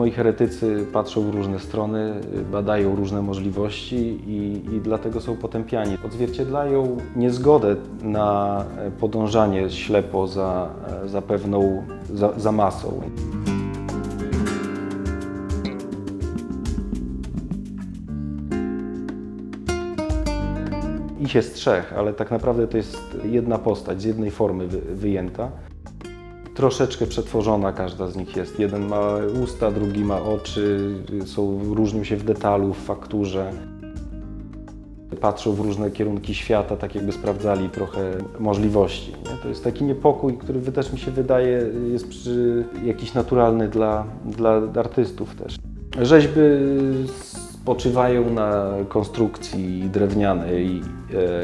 Moi heretycy patrzą w różne strony, badają różne możliwości i dlatego są potępiani. Odzwierciedlają niezgodę na podążanie ślepo za pewną, za masą. Ich jest trzech, ale tak naprawdę to jest jedna postać, z jednej formy wyjęta. Troszeczkę przetworzona każda z nich jest. Jeden ma usta, drugi ma oczy, różnią się w detalu, w fakturze. Patrzą w różne kierunki świata, tak jakby sprawdzali trochę możliwości. Nie? To jest taki niepokój, który też mi się wydaje jest jakiś naturalny dla artystów też. Rzeźby spoczywają na konstrukcji drewnianej,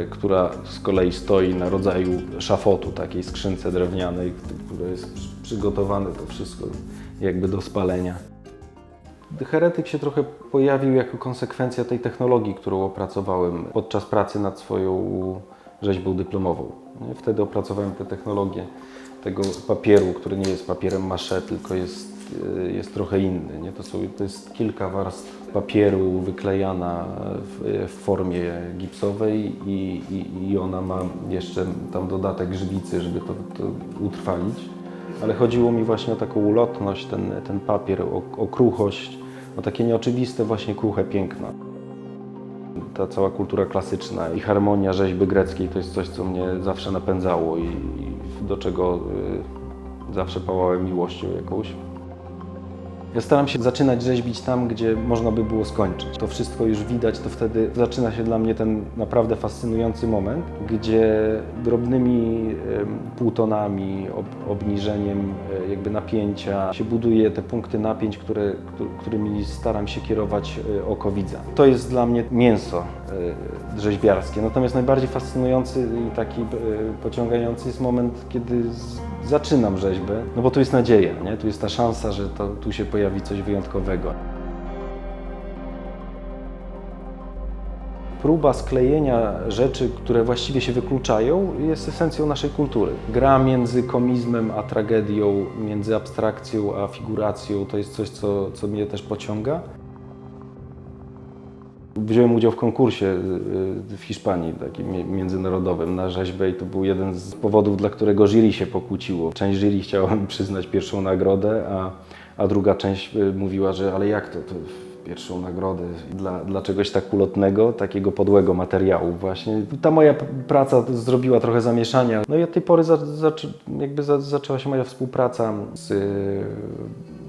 która z kolei stoi na rodzaju szafotu, takiej skrzynce drewnianej, która jest przygotowane to wszystko jakby do spalenia. Heretyk się trochę pojawił jako konsekwencja tej technologii, którą opracowałem podczas pracy nad swoją rzeźbą dyplomową. Wtedy opracowałem tę technologię tego papieru, który nie jest papierem maché, tylko jest trochę inny. Nie? To jest kilka warstw papieru wyklejana w formie gipsowej i ona ma jeszcze tam dodatek żywicy, żeby to utrwalić. Ale chodziło mi właśnie o taką ulotność, ten papier, o kruchość, o takie nieoczywiste właśnie kruche piękno. Ta cała kultura klasyczna i harmonia rzeźby greckiej to jest coś, co mnie zawsze napędzało i do czego zawsze pałałem miłością jakąś. Ja staram się zaczynać rzeźbić tam, gdzie można by było skończyć. To wszystko już widać, to wtedy zaczyna się dla mnie ten naprawdę fascynujący moment, gdzie drobnymi półtonami, obniżeniem jakby napięcia się buduje te punkty napięć, którymi staram się kierować oko widza. To jest dla mnie mięso rzeźbiarskie. Natomiast najbardziej fascynujący i taki pociągający jest moment, kiedy zaczynam rzeźbę, no bo tu jest nadzieja, nie? Tu jest ta szansa, że tu się pojawi coś wyjątkowego. Próba sklejenia rzeczy, które właściwie się wykluczają, jest esencją naszej kultury. Gra między komizmem a tragedią, między abstrakcją a figuracją, to jest coś, co mnie też pociąga. Wziąłem udział w konkursie w Hiszpanii, takim międzynarodowym, na rzeźbę i to był jeden z powodów, dla którego jury się pokłóciło. Część jury chciała mi przyznać pierwszą nagrodę, a druga część mówiła, że ale jak to pierwszą nagrodę dla czegoś tak ulotnego, takiego podłego materiału właśnie. Ta moja praca zrobiła trochę zamieszania. No i od tej pory zaczęła się moja współpraca z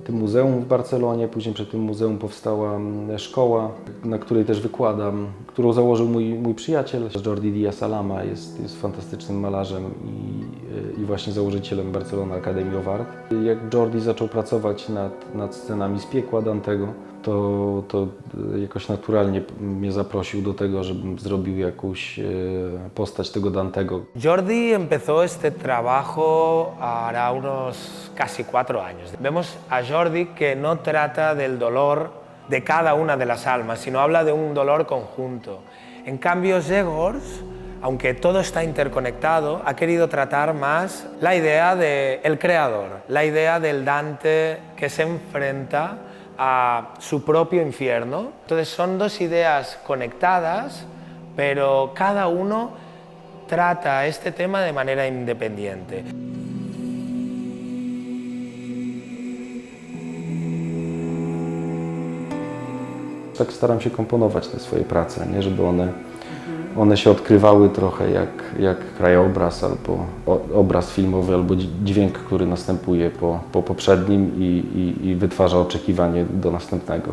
tym muzeum w Barcelonie. Później przy tym muzeum powstała szkoła, na której też wykładam, którą założył mój przyjaciel. Jordi Díaz-Alama jest fantastycznym malarzem i właśnie założycielem Barcelona Academy of Art. Jak Jordi zaczął pracować nad scenami z piekła Dantego, to jakoś naturalnie mnie zaprosił do tego, żebym zrobił jakąś postać tego Dantego. Jordi empezó este trabajo hará unos casi 4 años. Vemos a Jordi que no trata del dolor de cada una de las almas, sino habla de un dolor conjunto. En cambio, Grzegorz, aunque todo está interconectado, ha querido tratar más la idea del creador, la idea del Dante que se enfrenta a su propio infierno. Entonces son dos ideas conectadas, pero cada uno trata este tema de manera independiente. Tak staram się komponować te swoje prace, nie? Żeby one się odkrywały trochę jak krajobraz albo obraz filmowy, albo dźwięk, który następuje po poprzednim i wytwarza oczekiwanie do następnego.